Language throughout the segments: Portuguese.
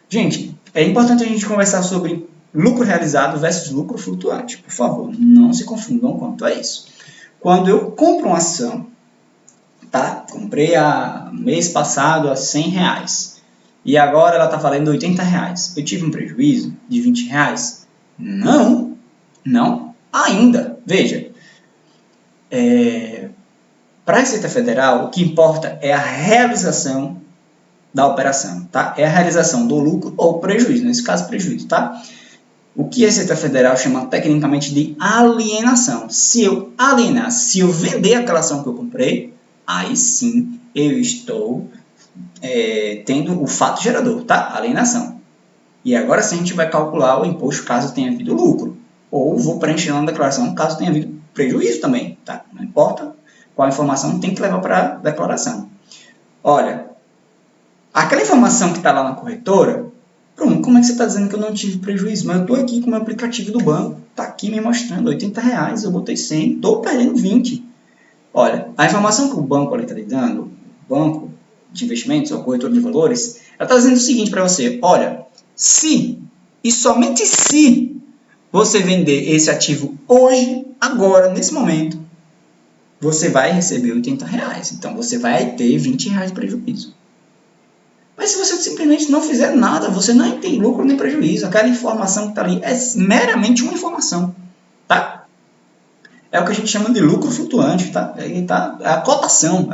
Gente, é importante a gente conversar sobre lucro realizado versus lucro flutuante. Por favor, não se confundam quanto a isso. Quando eu compro uma ação, tá? Comprei mês passado a R$100 e agora ela está valendo R$80. Eu tive um prejuízo de R$20? Não, não ainda. Veja, para a Receita Federal, o que importa é a realização da operação, tá? É a realização do lucro ou prejuízo, nesse caso prejuízo, tá? O que a Receita Federal chama tecnicamente de alienação. Se eu alienar, se eu vender aquela ação que eu comprei, aí sim eu estou tendo o fato gerador, tá? Alienação. E agora sim a gente vai calcular o imposto caso tenha havido lucro. Ou vou preencher na declaração caso tenha havido prejuízo também, tá? Não importa qual informação tem que levar para a declaração. Olha, aquela informação que está lá na corretora, Bruno, como é que você está dizendo que eu não tive prejuízo? Mas eu estou aqui com o meu aplicativo do banco, está aqui me mostrando R$80, eu botei 100, estou perdendo 20. Olha, a informação que o banco está lhe dando, o banco de investimentos ou corretor de valores, ela está dizendo o seguinte para você: olha, se e somente se você vender esse ativo hoje, agora, nesse momento, você vai receber R$80. Então, você vai ter R$20 de prejuízo. Mas se você simplesmente não fizer nada, você não tem lucro nem prejuízo. Aquela informação que está ali é meramente uma informação, tá? É o que a gente chama de lucro flutuante, tá? É a cotação,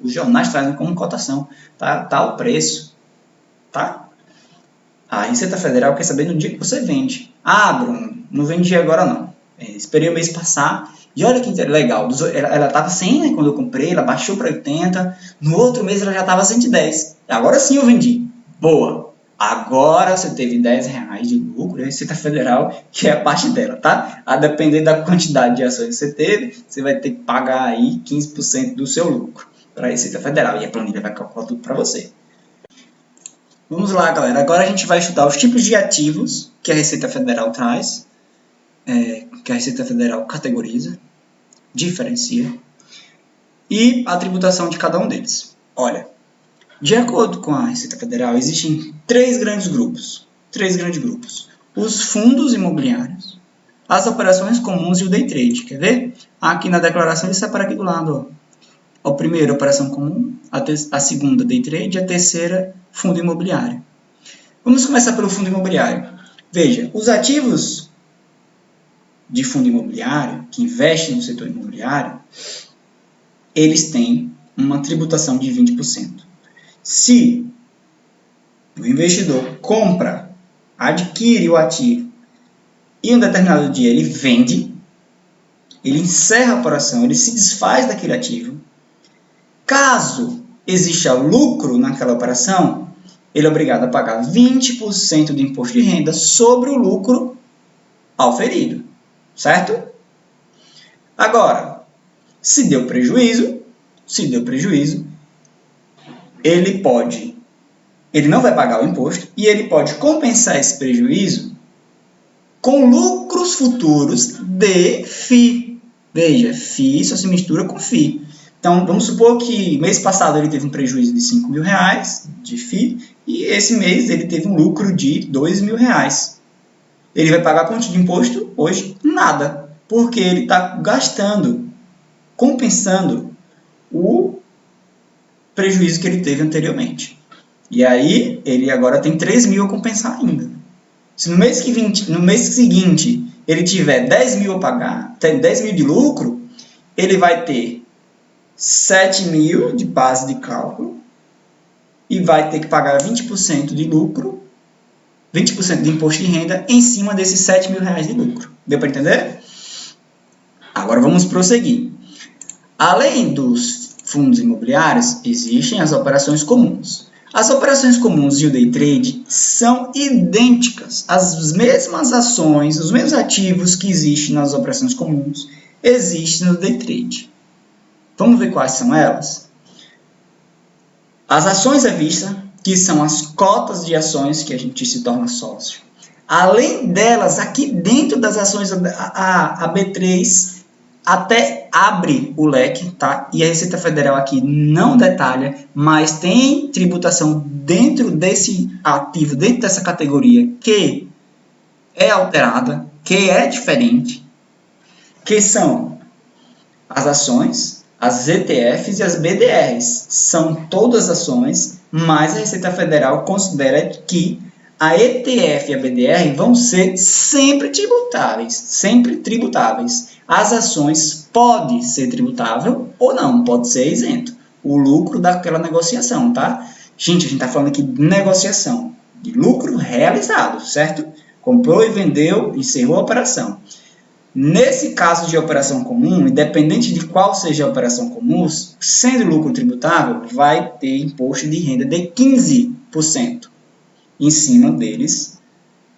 os jornais trazem como cotação, tá o preço, tá? A Receita Federal quer saber no dia que você vende. Ah, Bruno, não vendi agora não. Esperei o mês passar e olha que legal. Ela estava 100, né, quando eu comprei, ela baixou para 80. No outro mês ela já estava 110. Agora sim eu vendi. Boa. Agora você teve R$10 de lucro, a Receita Federal, que é a parte dela, tá? A depender da quantidade de ações que você teve, você vai ter que pagar aí 15% do seu lucro para a Receita Federal. E a planilha vai calcular tudo para você. Vamos lá, galera. Agora a gente vai estudar os tipos de ativos que a Receita Federal traz, que a Receita Federal categoriza, diferencia, e a tributação de cada um deles. Olha, de acordo com a Receita Federal, existem três grandes grupos. Os fundos imobiliários, as operações comuns e o day trade. Quer ver? Aqui na declaração ele separa aqui do lado. Ó. A primeira, operação comum, a segunda, day trade, e a terceira, fundo imobiliário. Vamos começar pelo fundo imobiliário. Veja, os ativos de fundo imobiliário, que investem no setor imobiliário, eles têm uma tributação de 20%. Se o investidor compra, adquire o ativo e em um determinado dia ele vende, ele encerra a operação, ele se desfaz daquele ativo, caso exista lucro naquela operação, ele é obrigado a pagar 20% de imposto de renda sobre o lucro auferido, certo? Agora, se deu prejuízo, ele não vai pagar o imposto e ele pode compensar esse prejuízo com lucros futuros de FII. Veja, FII só se mistura com FII. Então, vamos supor que mês passado ele teve um prejuízo de R$5.000 de FII e esse mês ele teve um lucro de R$2.000. Ele vai pagar quanto de imposto? Hoje, nada, porque ele está gastando, compensando o prejuízo que ele teve anteriormente. E aí, ele agora tem R$3.000 a compensar ainda. Se no mês seguinte ele tiver R$10.000 a pagar, tem R$10.000 de lucro, ele vai ter R$7.000 de base de cálculo e vai ter que pagar 20% de lucro, 20% de imposto de renda em cima desses R$7.000 de lucro. Deu para entender? Agora vamos prosseguir. Além dos fundos imobiliários, existem as operações comuns. As operações comuns e o day trade são idênticas. As mesmas ações, os mesmos ativos que existem nas operações comuns, existem no day trade. Vamos ver quais são elas? As ações à vista, que são as cotas de ações que a gente se torna sócio. Além delas, aqui dentro das ações a B3, até abre o leque, tá? E a Receita Federal aqui não detalha, mas tem tributação dentro desse ativo, dentro dessa categoria, que é alterada, que é diferente, que são as ações, as ETFs e as BDRs. São todas ações, mas a Receita Federal considera que a ETF e a BDR vão ser sempre tributáveis, sempre tributáveis. As ações pode ser tributável ou não, pode ser isento. O lucro daquela negociação, tá? Gente, a gente está falando aqui de negociação, de lucro realizado, certo? Comprou e vendeu, encerrou a operação. Nesse caso de operação comum, independente de qual seja a operação comum, sendo lucro tributável, vai ter imposto de renda de 15% em cima deles,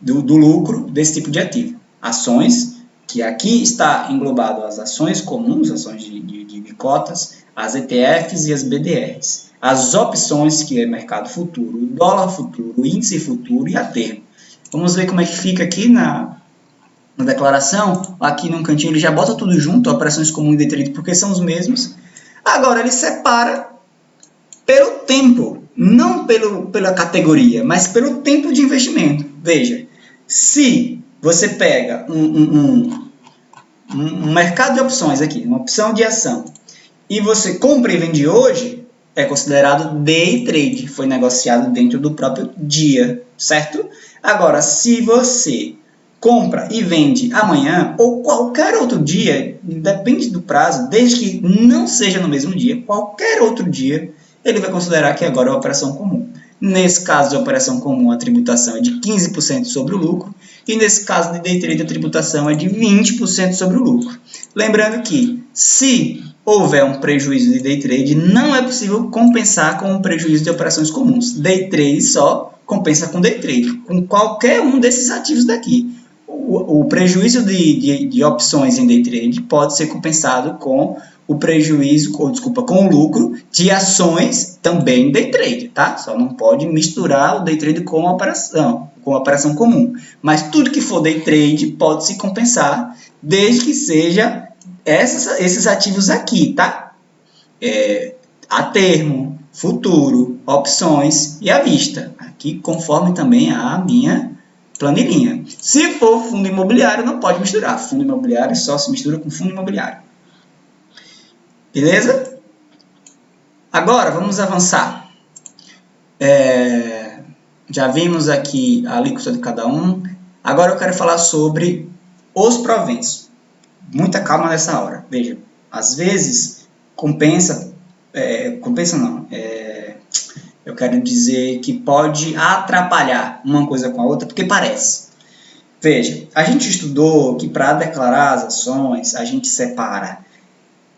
do lucro desse tipo de ativo. Ações, que aqui está englobado as ações comuns, ações de cotas, as ETFs e as BDRs. As opções, que é mercado futuro, o dólar futuro, o índice futuro e a termo. Vamos ver como é que fica aqui na declaração. Aqui no cantinho ele já bota tudo junto, operações comuns e day trade, porque são os mesmos. Agora ele separa pelo tempo, não pela categoria, mas pelo tempo de investimento. Veja, se você pega um mercado de opções aqui, uma opção de ação, e você compra e vende hoje, é considerado day trade, foi negociado dentro do próprio dia, certo? Agora, se você compra e vende amanhã ou qualquer outro dia, depende do prazo, desde que não seja no mesmo dia, qualquer outro dia, ele vai considerar que agora é uma operação comum. Nesse caso de operação comum, a tributação é de 15% sobre o lucro, e nesse caso de day trade, a tributação é de 20% sobre o lucro. Lembrando que, se houver um prejuízo de day trade, não é possível compensar com um prejuízo de operações comuns. Day trade só compensa com day trade, com qualquer um desses ativos daqui. O prejuízo de opções em day trade pode ser compensado com o prejuízo, com o lucro de ações também em day trade, tá? Só não pode misturar o day trade com a operação comum. Mas tudo que for day trade pode se compensar, desde que seja esses ativos aqui, tá? A termo, futuro, opções e à vista. Aqui conforme também a minha planilhinha. Se for fundo imobiliário, não pode misturar. Fundo imobiliário só se mistura com fundo imobiliário. Beleza? Agora, vamos avançar. Já vimos aqui a alíquota de cada um. Agora eu quero falar sobre os proventos. Muita calma nessa hora. Veja, às vezes compensa não. Eu quero dizer que pode atrapalhar uma coisa com a outra, porque parece. Veja, a gente estudou que para declarar as ações, a gente separa,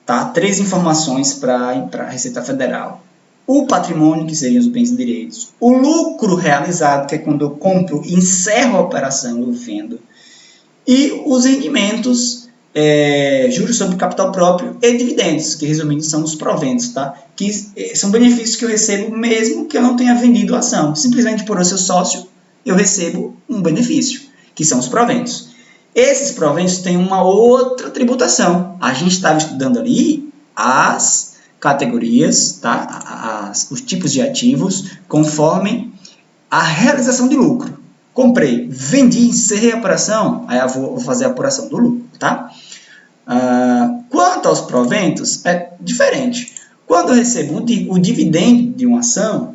tá, 3 informações para a Receita Federal. O patrimônio, que seriam os bens e direitos. O lucro realizado, que é quando eu compro e encerro a operação, eu vendo. E os rendimentos, juros sobre capital próprio e dividendos, que resumindo são os proventos, tá? Que são benefícios que eu recebo mesmo que eu não tenha vendido a ação. Simplesmente por eu ser sócio, eu recebo um benefício, que são os proventos. Esses proventos têm uma outra tributação. A gente estava estudando ali as categorias, tá? Os tipos de ativos, conforme a realização de lucro. Comprei, vendi, encerrei a operação, aí eu vou fazer a apuração do lucro, tá? Quanto aos proventos, é diferente. Quando eu recebo o dividendo de uma ação,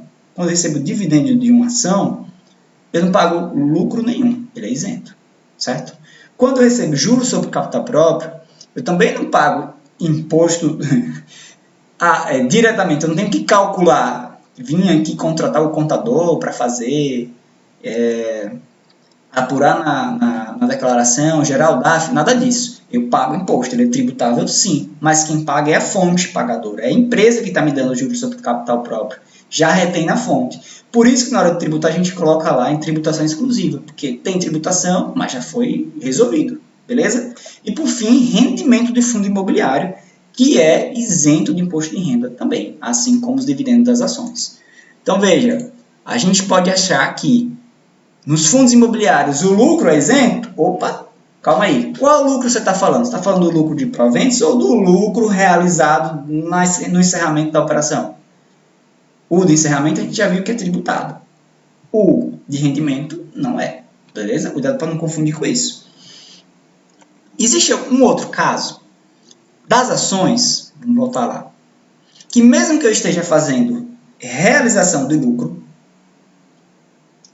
eu não pago lucro nenhum, ele é isento, certo? Quando eu recebo juros sobre capital próprio, eu também não pago imposto diretamente, eu não tenho que calcular, vim aqui contratar o contador para fazer, apurar na declaração, gerar o DARF, nada disso. Eu pago imposto, ele é tributável sim, mas quem paga é a fonte pagadora, é a empresa que está me dando juros sobre capital próprio, já retém na fonte. Por isso que na hora de tributar a gente coloca lá em tributação exclusiva, porque tem tributação, mas já foi resolvido, beleza? E por fim, rendimento de fundo imobiliário, que é isento de imposto de renda também, assim como os dividendos das ações. Então veja, a gente pode achar que nos fundos imobiliários o lucro é isento? Opa, Calma aí. Qual lucro você está falando? Você está falando do lucro de proventos ou do lucro realizado no encerramento da operação? O de encerramento a gente já viu que é tributado. O de rendimento não é. Beleza? Cuidado para não confundir com isso. Existe um outro caso das ações, vamos voltar lá, que mesmo que eu esteja fazendo realização de lucro,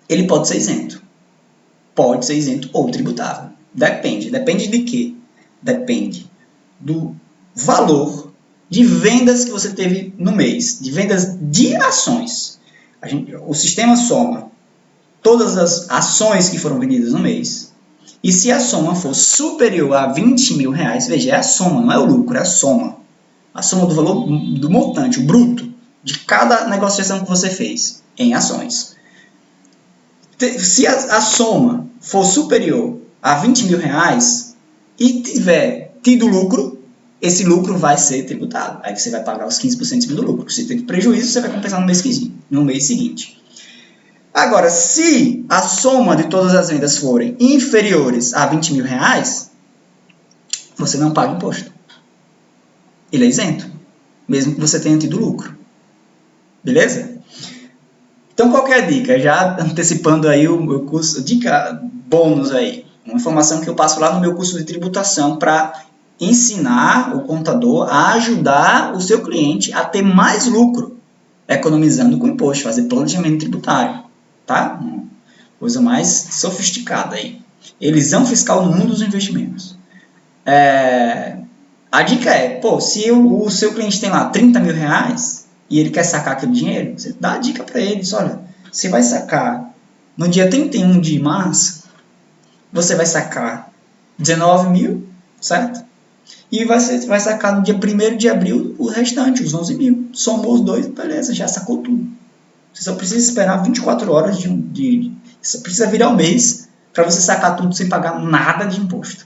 ele pode ser isento. Pode ser isento ou tributável. Depende. Depende de quê? Depende do valor de vendas que você teve no mês, de vendas de ações. O sistema soma todas as ações que foram vendidas no mês, e se a soma for superior a 20 mil reais, veja, é a soma, não é o lucro, é a soma do valor do montante, o bruto, de cada negociação que você fez em ações. Se a soma for superior a 20 mil reais e tiver tido lucro, esse lucro vai ser tributado. Aí você vai pagar os 15% em cima do lucro. Se teve prejuízo, você vai compensar no mês seguinte. Agora, se a soma de todas as vendas forem inferiores a 20 mil reais, você não paga imposto. Ele é isento, mesmo que você tenha tido lucro. Beleza? Então, qual que é a dica? Já antecipando aí o meu curso, dica bônus aí. Uma informação que eu passo lá no meu curso de tributação para ensinar o contador a ajudar o seu cliente a ter mais lucro, economizando com imposto, fazer planejamento tributário. Tá? Uma coisa mais sofisticada aí. Elisão fiscal no mundo dos investimentos. A dica é, se o seu cliente tem lá 30 mil reais e ele quer sacar aquele dinheiro, você dá a dica para ele, olha, você vai sacar no dia 31 de março, você vai sacar 19 mil, certo? E você vai sacar no dia 1º de abril o restante, os 11 mil. Somou os dois, beleza, já sacou tudo. Você só precisa esperar 24 horas você precisa virar o mês para você sacar tudo sem pagar nada de imposto.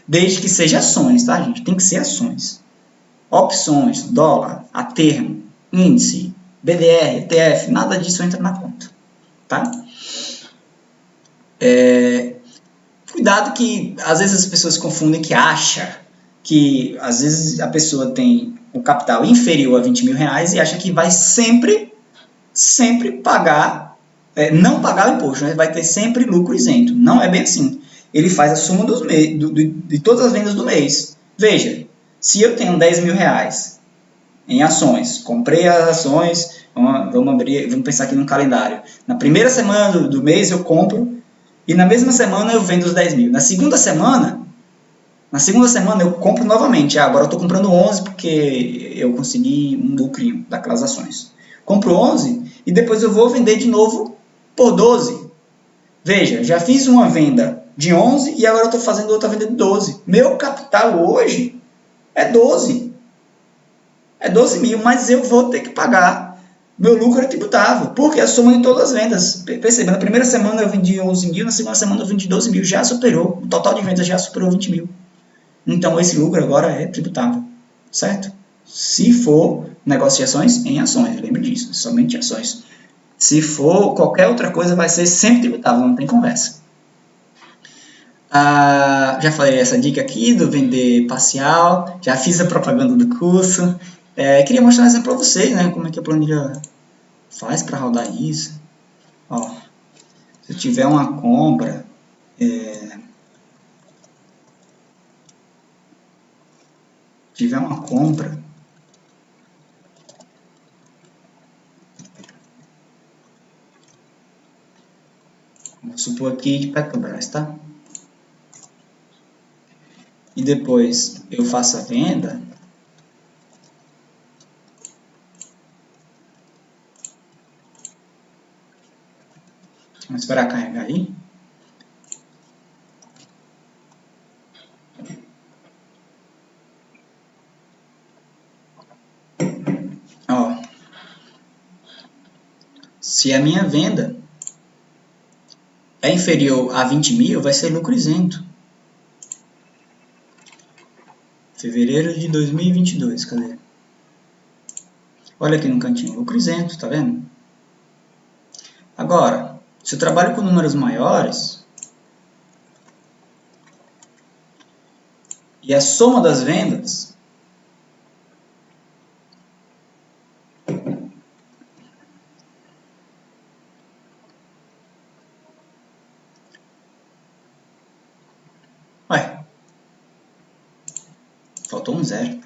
Desde que seja ações, tá, gente? Tem que ser ações. Opções, dólar, a termo, índice, BDR, ETF, nada disso entra na conta, tá? Cuidado que às vezes as pessoas confundem que acha que às vezes a pessoa tem o capital inferior a 20 mil reais e acha que vai sempre pagar, não pagar o imposto, né? Vai ter sempre lucro isento. Não é bem assim. Ele faz a soma de todas as vendas do mês. Veja, se eu tenho 10 mil reais em ações, comprei as ações, vamos pensar aqui no calendário. Na primeira semana do mês eu compro e na mesma semana eu vendo os 10 mil. Na segunda semana eu compro novamente. Agora eu estou comprando 11 porque eu consegui um lucrinho daquelas ações. Compro 11 e depois eu vou vender de novo por 12. Veja, já fiz uma venda de 11 e agora eu estou fazendo outra venda de 12. Meu capital hoje é 12. É 12 mil, mas eu vou ter que pagar. Meu lucro é tributável, porque é a soma de todas as vendas. Perceba, na primeira semana eu vendi 11 mil, na segunda semana eu vendi 12 mil, já superou. O total de vendas já superou 20 mil. Então esse lucro agora é tributável, certo? Se for negócio de ações, em ações, lembre disso, somente ações. Se for qualquer outra coisa, vai ser sempre tributável, não tem conversa. Já falei essa dica aqui do vender parcial, já fiz a propaganda do curso. Queria mostrar um exemplo para vocês, né, como é que a planilha faz para rodar isso. Ó, se eu tiver uma compra, vamos supor aqui de Petrobras, tá? E depois eu faço a venda, vamos esperar carregar aí. Ó, se a minha venda é inferior a 20 mil, vai ser lucro isento. Fevereiro de 2022, cadê? Olha aqui no cantinho, lucro isento, tá vendo? Agora, se eu trabalho com números maiores, e a soma das vendas faltou um zero.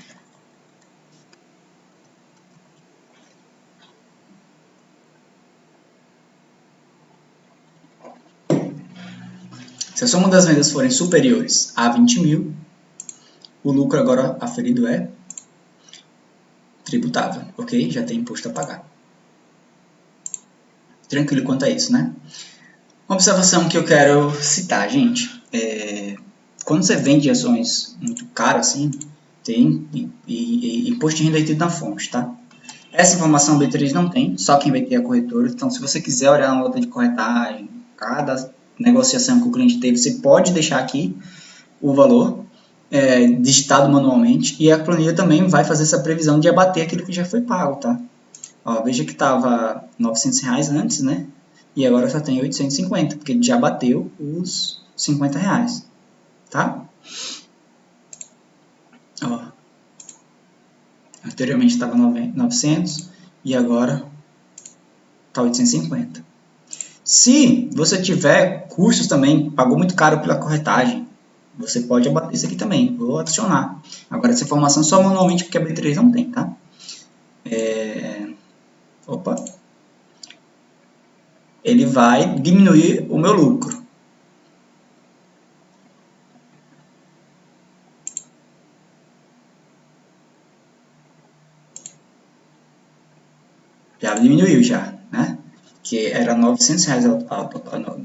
Se a soma das vendas forem superiores a 20 mil, o lucro agora aferido é tributável, ok? Já tem imposto a pagar. Tranquilo quanto a isso, né? Uma observação que eu quero citar, gente, quando você vende ações muito caras, assim, tem imposto de renda retido na fonte, tá? Essa informação o B3 não tem, só quem vai ter é a corretora. Então, se você quiser olhar a nota de corretagem, cada negociação que o cliente teve, você pode deixar aqui o valor digitado manualmente, e a planilha também vai fazer essa previsão de abater aquilo que já foi pago, tá? Ó, veja que estava R$ 900 antes, né? E agora só tem 850, porque ele já bateu os R$ 50, tá? Ó, anteriormente estava 900 e agora está 850. Se você tiver custos também, pagou muito caro pela corretagem, você pode abater isso aqui também. Vou adicionar. Agora essa informação só manualmente, porque a B3 não tem, tá? Opa. Ele vai diminuir o meu lucro. Já diminuiu já, né? Que era R$ 900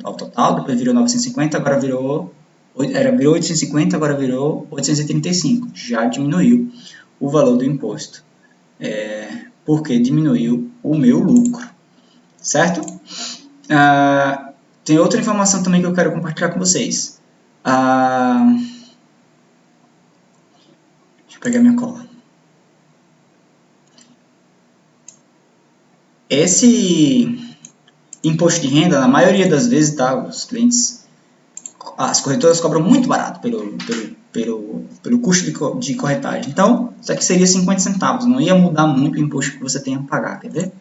ao total, depois virou 950, agora virou 850, agora virou 835. Já diminuiu o valor do imposto, porque diminuiu o meu lucro, certo? Tem outra informação também que eu quero compartilhar com vocês. Deixa eu pegar minha cola. Esse imposto de renda, na maioria das vezes, tá, os clientes, as corretoras cobram muito barato pelo custo de corretagem. Então, isso aqui seria 50 centavos, não ia mudar muito o imposto que você tem a pagar, quer ver?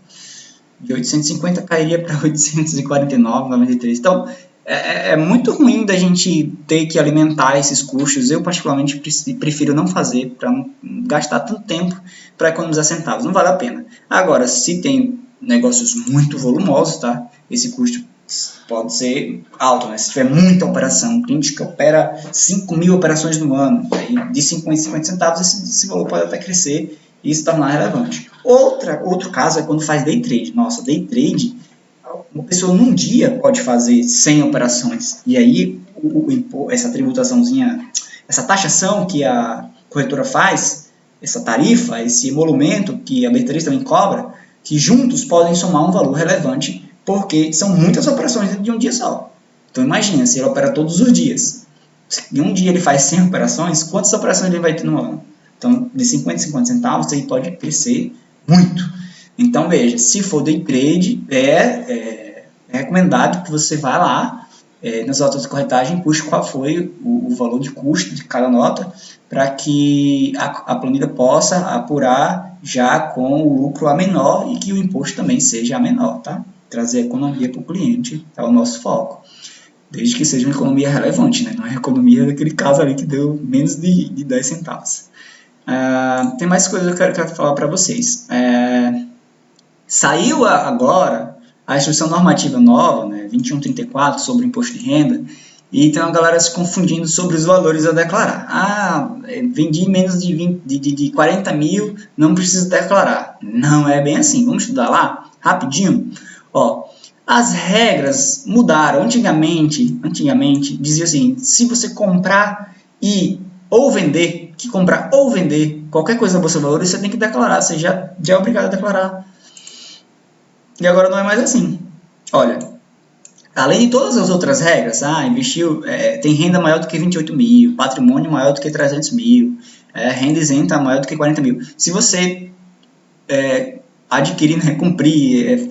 De 850 cairia para 849,93. Então, é muito ruim da gente ter que alimentar esses custos. Eu, particularmente, prefiro não fazer para não gastar tanto tempo para economizar centavos. Não vale a pena. Agora, se tem negócios muito volumosos, tá? Esse custo pode ser alto, né? Se tiver muita operação, um cliente que opera 5.000 operações no ano, aí de 50 centavos, esse valor pode até crescer e se tornar relevante. Outro caso é quando faz day trade. Nossa, day trade, uma pessoa num dia pode fazer 100 operações, e aí essa tributaçãozinha, essa taxação que a corretora faz, essa tarifa, esse emolumento que a B3 também cobra, que juntos podem somar um valor relevante, porque são muitas operações dentro de um dia só. Então imagina, se ele opera todos os dias, em um dia ele faz 100 operações, quantas operações ele vai ter no ano? Então, de 50 centavos, aí pode crescer muito. Então, veja, se for day trade, é recomendado que você vá lá nas notas de corretagem, puxe qual foi o valor de custo de cada nota, para que a planilha possa apurar já com o lucro a menor e que o imposto também seja a menor, tá? Trazer economia para o cliente é o nosso foco. Desde que seja uma economia relevante, né? Não é a economia daquele caso ali que deu menos de 10 centavos. Tem mais coisas que eu quero falar para vocês. Saiu agora a instrução normativa nova, né, 2134, sobre o imposto de renda, e tem uma galera se confundindo sobre os valores a declarar. Vendi menos de 40 mil, não preciso declarar. Não é bem assim. Vamos estudar lá, rapidinho. Ó, as regras mudaram. Antigamente dizia assim, se você comprar ou vender, qualquer coisa na Bolsa de Valores, você tem que declarar, você já é obrigado a declarar. E agora não é mais assim. Olha, além de todas as outras regras, investiu, tem renda maior do que 28 mil, patrimônio maior do que 300 mil, renda isenta maior do que 40 mil. Se você adquirir, cumprir,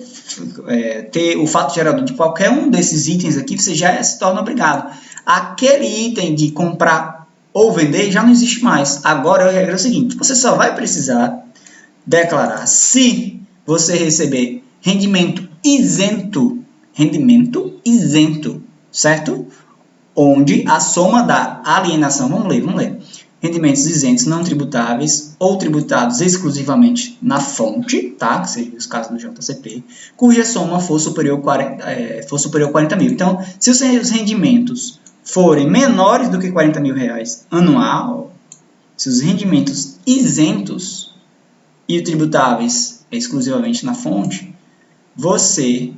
ter o fato gerador de qualquer um desses itens aqui, você já se torna obrigado. Aquele item de comprar ou vender já não existe mais. Agora a regra é o seguinte, você só vai precisar declarar se você receber rendimento isento, certo? Onde a soma da alienação, vamos ler. Rendimentos isentos não tributáveis ou tributados exclusivamente na fonte, tá? Que seria os casos do JCP, cuja soma for superior a 40 mil. Então, se os rendimentos forem menores do que 40 mil reais anual, se os rendimentos isentos e tributáveis exclusivamente na fonte, você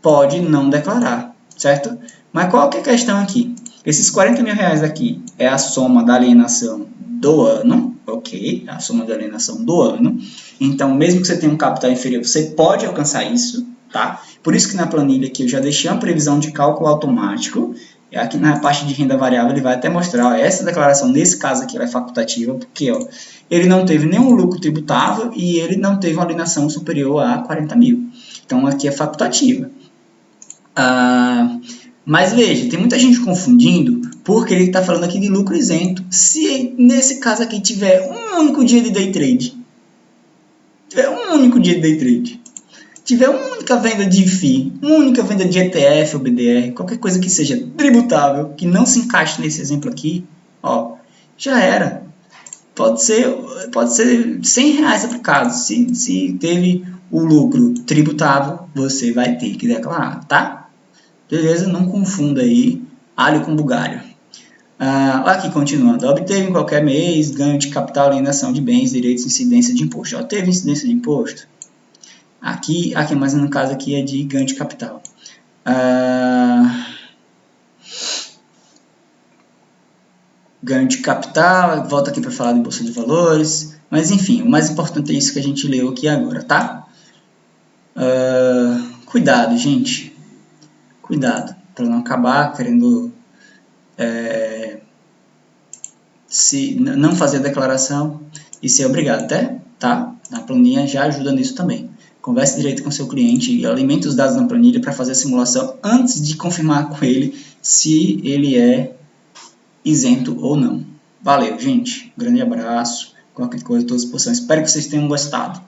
pode não declarar, certo? Mas qual que é a questão aqui? Esses 40 mil reais aqui é a soma da alienação do ano, ok? A soma da alienação do ano. Então, mesmo que você tenha um capital inferior, você pode alcançar isso, tá? Por isso que na planilha aqui eu já deixei uma previsão de cálculo automático. Aqui na parte de renda variável ele vai até mostrar, ó, essa declaração nesse caso aqui ela é facultativa, porque ó, ele não teve nenhum lucro tributável e ele não teve uma alienação superior a 40 mil. Então, aqui é facultativa. Mas veja, tem muita gente confundindo porque ele está falando aqui de lucro isento. Se nesse caso aqui tiver um único dia de day trade, tiver uma única venda de FII, uma única venda de ETF ou BDR, qualquer coisa que seja tributável, que não se encaixe nesse exemplo aqui, ó, já era. Pode ser 100 reais aplicados. Se teve o lucro tributável, você vai ter que declarar, tá? Beleza? Não confunda aí alho com bugalho. Aqui, continuando. Obteve em qualquer mês ganho de capital, alienação de bens, direitos, incidência de imposto. Ó, teve incidência de imposto? Aqui, mas no caso aqui é de ganho de capital. Ganho de capital, volta aqui para falar de bolsa de valores. Mas, enfim, o mais importante é isso que a gente leu aqui agora, tá? Cuidado, gente. Cuidado, para não acabar querendo não fazer a declaração e ser obrigado, tá? A planilha já ajuda nisso também. Converse direito com seu cliente e alimente os dados na planilha para fazer a simulação antes de confirmar com ele se ele é isento ou não. Valeu, gente. Um grande abraço. Qualquer coisa, estou à disposição. Espero que vocês tenham gostado.